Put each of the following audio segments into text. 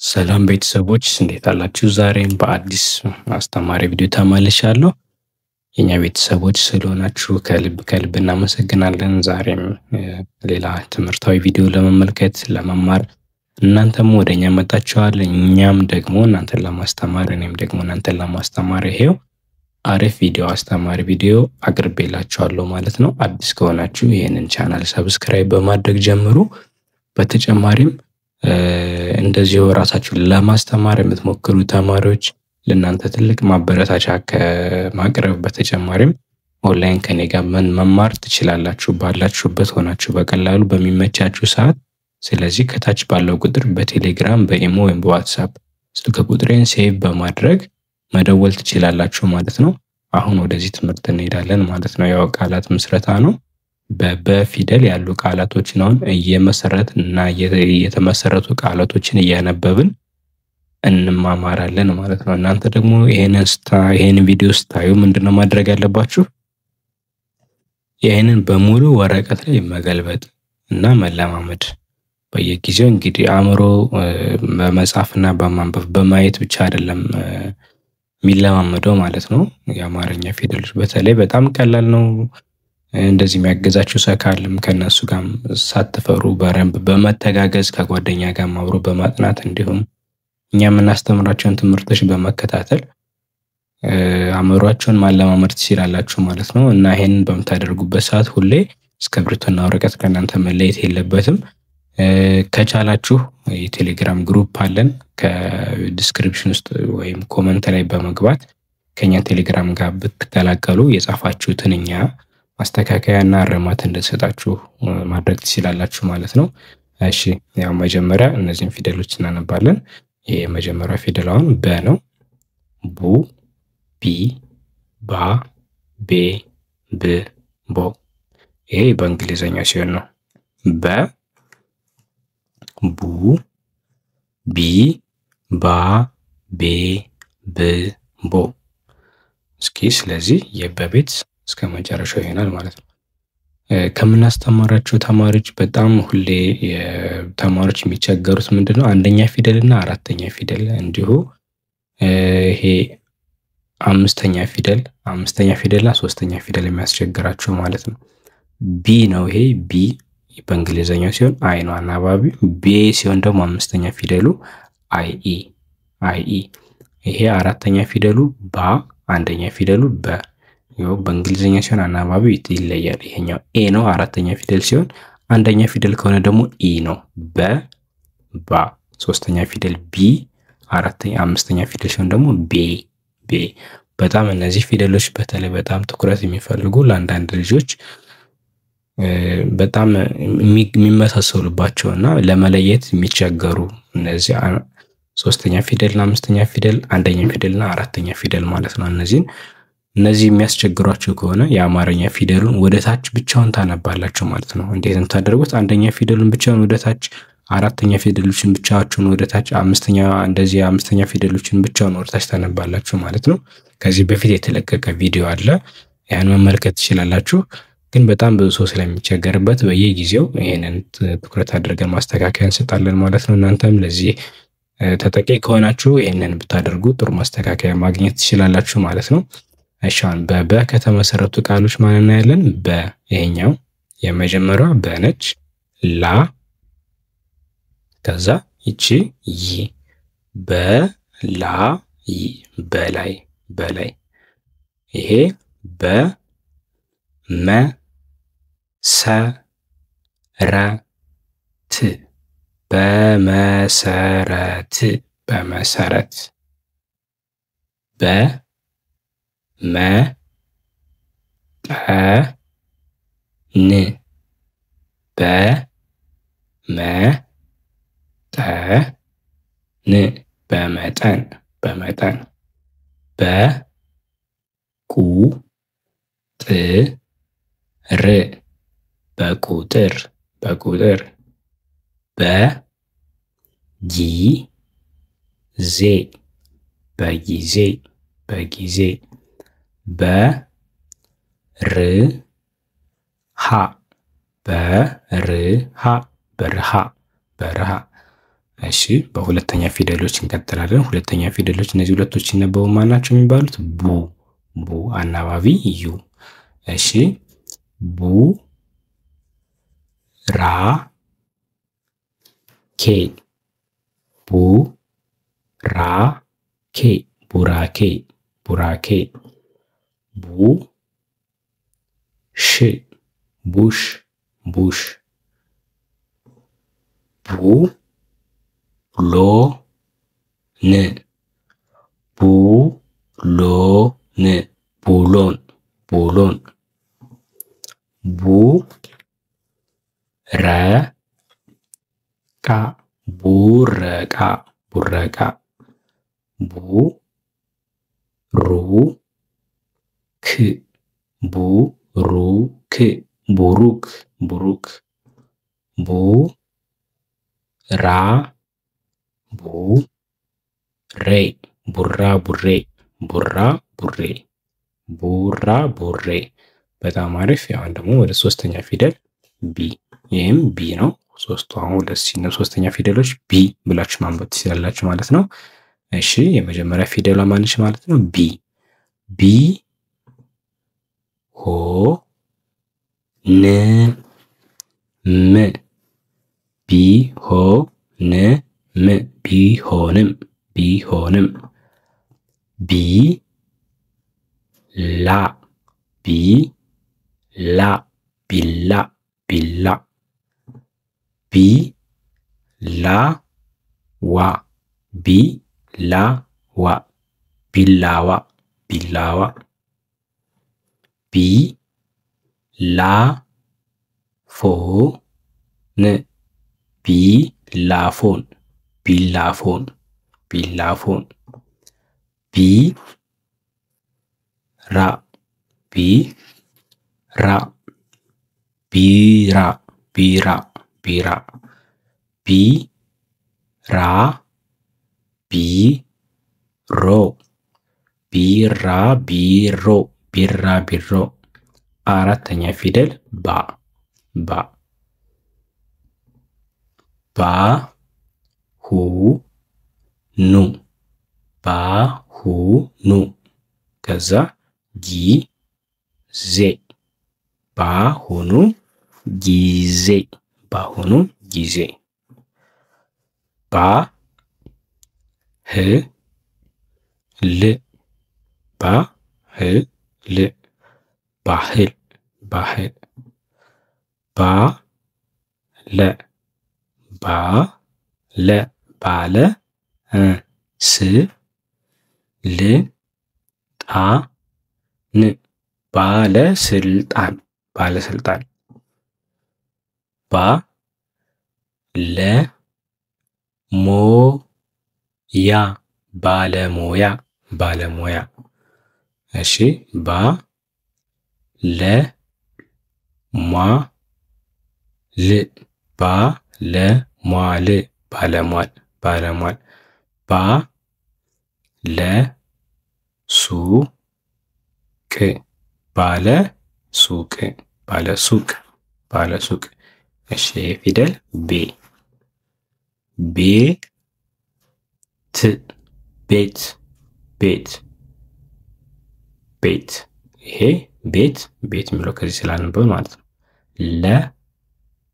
ሰላም ቤተሰቦች እንዴት አላችሁ? ዛሬም በአዲስ አስተማሪ ቪዲዮ ተመልሻለሁ። የኛ ቤተሰቦች ስለሆናችሁ ከልብ እናመሰግናለን። ዛሬም ሌላ ትምህርታዊ ቪዲዮ ለመመልከት ለመማር እናንተም ወደኛ መጣችኋል። እኛም ደግሞ እናንተን ለማስተማር እኔም ደግሞ እናንተን ለማስተማር ይሄው አሪፍ ቪዲዮ አስተማሪ ቪዲዮ አቅርቤላችኋለሁ ማለት ነው። አዲስ ከሆናችሁ ይሄንን ቻናል ሰብስክራይብ በማድረግ ጀምሩ። በተጨማሪም እንደዚሁ ራሳችሁን ለማስተማር የምትሞክሩ ተማሪዎች ለእናንተ ትልቅ ማበረታቻ ከማቅረብ በተጨማሪም ኦንላይን ከኔ ጋር መማር ትችላላችሁ ባላችሁበት ሆናችሁ በቀላሉ በሚመቻችሁ ሰዓት። ስለዚህ ከታች ባለው ቁጥር በቴሌግራም በኢሞ ወይም በዋትስአፕ ስልክ ቁጥሬን ሴቭ በማድረግ መደወል ትችላላችሁ ማለት ነው። አሁን ወደዚህ ትምህርት እንሄዳለን ማለት ነው። ያው ቃላት ምስረታ ነው። በፊደል ያሉ ቃላቶችን አሁን እየመሰረትና የተመሰረቱ ቃላቶችን እያነበብን እንማማራለን ማለት ነው። እናንተ ደግሞ ይሄንን ቪዲዮ ስታዩ ምንድነው ማድረግ ያለባችሁ? ይሄንን በሙሉ ወረቀት ላይ መገልበጥ እና መለማመድ። በየጊዜው እንግዲህ አእምሮ በመጻፍና በማንበብ በማየት ብቻ አይደለም የሚለማመደው ማለት ነው። የአማርኛ ፊደሎች በተለይ በጣም ቀላል ነው። እንደዚህ የሚያገዛችሁ ሰው ካለም ከነሱ ጋር ሳትፈሩ በረንብ በመተጋገዝ ከጓደኛ ጋር አብሮ በማጥናት እንዲሁም እኛ የምናስተምራቸውን ትምህርቶች በመከታተል አእምሯችሁን ማለማመድ ትችላላችሁ ማለት ነው። እና ይሄንን በምታደርጉበት ሰዓት ሁሌ እስክሪብቶና ወረቀት ከእናንተ መለየት የለበትም። ከቻላችሁ የቴሌግራም ግሩፕ አለን። ከዲስክሪፕሽን ውስጥ ወይም ኮሜንት ላይ በመግባት ከኛ ቴሌግራም ጋር ብትቀላቀሉ የጻፋችሁትን እኛ ማስተካከያና እርማት እንድንሰጣችሁ ማድረግ ትችላላችሁ ማለት ነው። እሺ ያው መጀመሪያ እነዚህን ፊደሎች እናነባለን። ይሄ የመጀመሪያው ፊደል አሁን በ ነው። ቡ፣ ቢ፣ ባ፣ ቤ፣ ብ፣ ቦ። ይሄ በእንግሊዘኛ ሲሆን ነው። በ፣ ቡ፣ ቢ፣ ባ፣ ቤ፣ ብ፣ ቦ። እስኪ ስለዚህ የበቤት እስከ መጨረሻው ይሆናል ማለት ነው። ከምናስተማራቸው ተማሪዎች በጣም ሁሌ ተማሪዎች የሚቸገሩት ምንድነው? አንደኛ ፊደል እና አራተኛ ፊደል እንዲሁ ይሄ አምስተኛ ፊደል እና ሶስተኛ ፊደል የሚያስቸግራቸው ማለት ነው። ቢ ነው። ይሄ ቢ በእንግሊዘኛው ሲሆን አይ ነው አናባቢ። ቤ ሲሆን ደግሞ አምስተኛ ፊደሉ አይ ኢ። ይሄ አራተኛ ፊደሉ ባ፣ አንደኛ ፊደሉ በ። ያው በእንግሊዘኛ ሲሆን አናባቢው ይለያል። ይሄኛው ኤ ነው አራተኛ ፊደል ሲሆን አንደኛ ፊደል ከሆነ ደግሞ ኢ ነው። በ፣ ባ። ሶስተኛ ፊደል ቢ፣ አምስተኛ ፊደል ሲሆን ደግሞ ቤ። በጣም እነዚህ ፊደሎች በተለይ በጣም ትኩረት የሚፈልጉ ለአንዳንድ ልጆች በጣም የሚመሳሰሉባቸውና ለመለየት የሚቸገሩ እነዚህ ሶስተኛ ፊደልና አምስተኛ ፊደል፣ አንደኛ ፊደልና አራተኛ ፊደል ማለት ነው። እነዚህ የሚያስቸግሯችሁ ከሆነ የአማርኛ ፊደሉን ወደታች ብቻውን ታነባላችሁ ማለት ነው። እንዴት እንታደርጉት? አንደኛ ፊደሉን ብቻውን ወደታች፣ አራተኛ ፊደሎችን ብቻቸውን ወደታች፣ አምስተኛ ፊደሎችን ብቻውን ወደታች ታነባላችሁ ማለት ነው። ከዚህ በፊት የተለቀቀ ቪዲዮ አለ፣ ያን መመልከት ትችላላችሁ። ግን በጣም ብዙ ሰው ስለሚቸገርበት በየጊዜው ይሄንን ትኩረት አድርገን ማስተካከያ እንሰጣለን ማለት ነው። እናንተም ለዚህ ተጠቂ ከሆናችሁ ይሄንን ብታደርጉ ጥሩ ማስተካከያ ማግኘት ትችላላችሁ ማለት ነው። እሻን በበ ከተመሰረቱ ቃሎች ማን እናያለን? በ ይሄኛው የመጀመሪያዋ በ ነች። ላ ከዛ ይቺ ይ። በላ ይ በላይ። ይሄ በ መ ሰ ረ ት በመሰረት። በ መ ጠ ን በመጠን። በ ቁ ጥ ር በቁጥር። በ ጊ ዜ በጊዜ። በርሃ በረሃ። እሺ በሁለተኛ ፊደሎች እንቀጥላለን። ሁለተኛ ፊደሎች እነዚህ ሁለቶች ሲነበቡ ማን ናቸው የሚባሉት? ቡ ቡ አናባቢ ዩ። እሺ ቡ ራ ኬ ቡ ራ ኬ ቡራኬ ቡራኬ ቡ ሽ ቡሽ ቡሽ ቡ ሎ ን ቡ ሎ ን ቡሎን ቡሎን ቡ ረ ቃ ቡረቃ ቡረቃ ቡ ሩ ክ ቡሩክ ቡሩክ ቡሩክ ቡ ራ ቡ ሬ ቡራ ቡሬ ቡራ ቡሬ ቡራ ቡሬ። በጣም አሪፍ። አሁን ደግሞ ወደ ሶስተኛ ፊደል ቢ። ይህም ቢ ነው። ሶስቱ አሁን ወደ ሶስተኛ ፊደሎች ቢ ብላችሁ ማንበብ ትችላላችሁ ማለት ነው። እሺ የመጀመሪያ ፊደሏ ማንሽ ማለት ነው? ቢ ቢ ሆ ን ም ቢ ሆ ን ም ቢሆንም ቢሆንም ቢ ላ ቢ ላ ቢላ ቢላ ቢ ላ ዋ ቢ ላ ዋ ቢላዋ ቢላዋ ቢ ላ ፎ ን ቢላፎን ቢላፎን ቢላፎን ቢ ራ ቢ ራ ቢራ ቢራ ቢራ ቢ ራ ቢ ሮ ቢራ ቢሮ ቢራ ቢሮ። አራተኛ ፊደል ባ ባ ባ ሁ ኑ ባ ሁ ኑ ከዛ ጊ ዜ ባሁኑ ጊዜ ባሁኑ ጊዜ ባ ህ ል ባ ህ ል ባህል ባህል ባ ለ ባ ለ ባለ ስ ል ጣ ን ባለስልጣን ባለስልጣን ባ ለ ሞ ያ ባለሞያ ባለሞያ። እሺ ባ ለ ሟ ል ባ ለ ሟል ባለሟል ባለሟል ባ ለ ሱ ቅ ባለ ሱቅ ባለ ሱቅ ባለ ሱቅ። እሺ ፊደል ቤ ቤ ት ቤት ቤት ቤት ይሄ ቤት ቤት የሚለው ከዚህ ስላነበብ ማለት ነው። ለ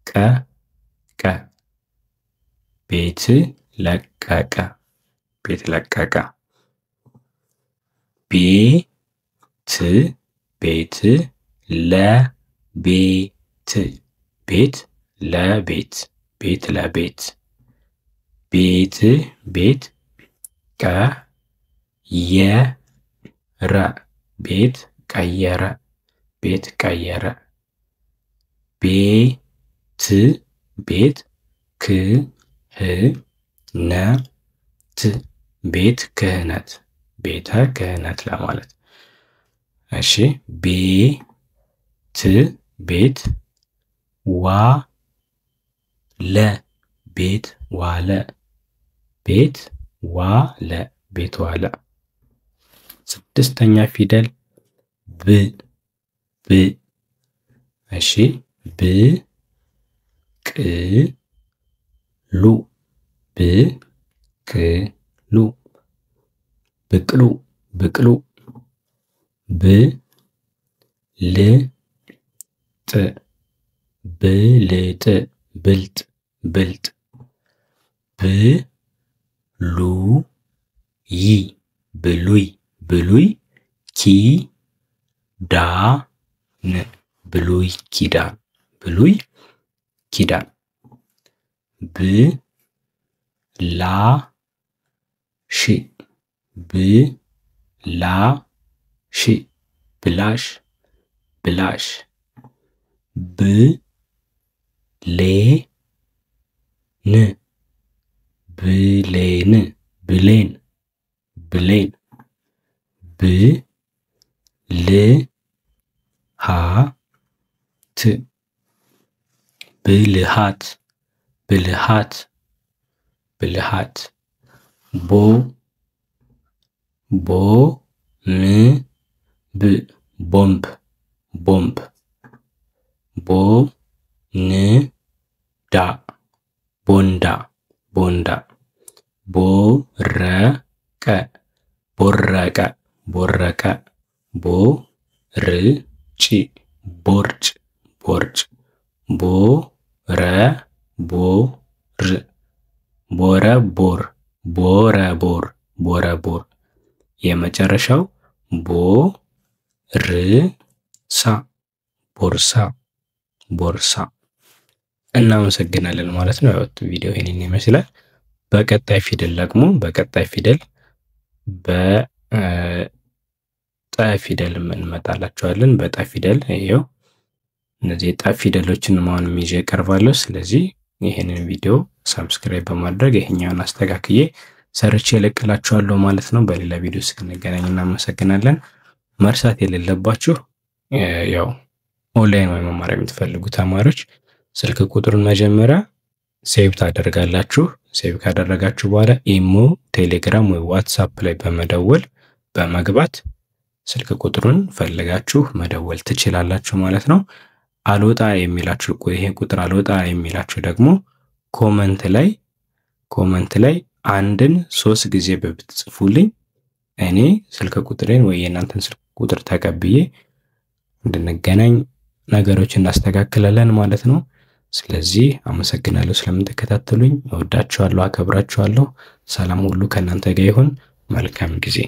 ቀ ቀ ቤት ለቀቀ ቤት ለቀቀ ቤት ቤት ለቤት ቤት ለቤት ቤት ለቤት ቤት ቤት ቀየረ ቤት ቀየረ ቤት ቀየረ ቤት ቤት ክህነት ቤት ክህነት ቤተ ክህነት ለማለት። እሺ ቤት ቤት ዋለ ቤት ዋለ ቤት ዋለ ቤት ዋለ። ስድስተኛ ፊደል ብ ብ እሺ ብ ቅ ሉ ብክሉ ብቅሉ ብቅሉ ብልጥ ብልጥ ብልጥ ብሉይ ብሉይ ኪዳን ብሉይ ኪዳን ብሉይ ኪዳን ብላሽ ብላሽ ብላሽ ብላሽ ብሌን ብሌን ብሌን ብልሃት ብልሃት ብልሃት ቦምብ ቦምብ ቦንዳ ቦንዳ ቦንዳ ቦረቀ ቦረቀ ቦረቀ ቦርጭ ቦርጭ ቦርጭ ቦረቦር ቦረቦር ቦረቦር የመጨረሻው ቦርሳ ቦርሳ ቦርሳ እናመሰግናለን ማለት ነው። ያው ቪዲዮ ይሄንን ይመስላል። በቀጣይ ፊደል ደግሞ በቀጣይ ፊደል በጠ ፊደል እንመጣላችኋለን። በጠ ፊደል ይሄው እነዚህ የጠ ፊደሎችን ማን ይዤ ቀርባለሁ። ስለዚህ ይሄንን ቪዲዮ ሰብስክራይብ በማድረግ ይሄኛውን አስተካክዬ ሰርቼ እለቅላችኋለሁ ማለት ነው። በሌላ ቪዲዮ እስክንገናኝ እናመሰግናለን። መርሳት የሌለባችሁ ያው ኦንላይን ወይ መማር የምትፈልጉ ተማሪዎች ስልክ ቁጥሩን መጀመሪያ ሴቭ ታደርጋላችሁ። ሴቭ ካደረጋችሁ በኋላ ኢሞ፣ ቴሌግራም ወይ ዋትስአፕ ላይ በመግባት ስልክ ቁጥሩን ፈልጋችሁ መደወል ትችላላችሁ ማለት ነው። አልወጣ የሚላችሁ ይሄ ቁጥር አልወጣ የሚላችሁ ደግሞ ኮመንት ላይ አንድን 3 ጊዜ ብትጽፉልኝ እኔ ስልክ ቁጥሬን ወይ የእናንተን ስልክ ቁጥር ተቀብዬ እንድንገናኝ ነገሮችን እናስተካክላለን ማለት ነው። ስለዚህ አመሰግናለሁ ስለምትከታተሉኝ። እወዳችኋለሁ፣ አከብራችኋለሁ። ሰላም ሁሉ ከእናንተ ጋር ይሁን። መልካም ጊዜ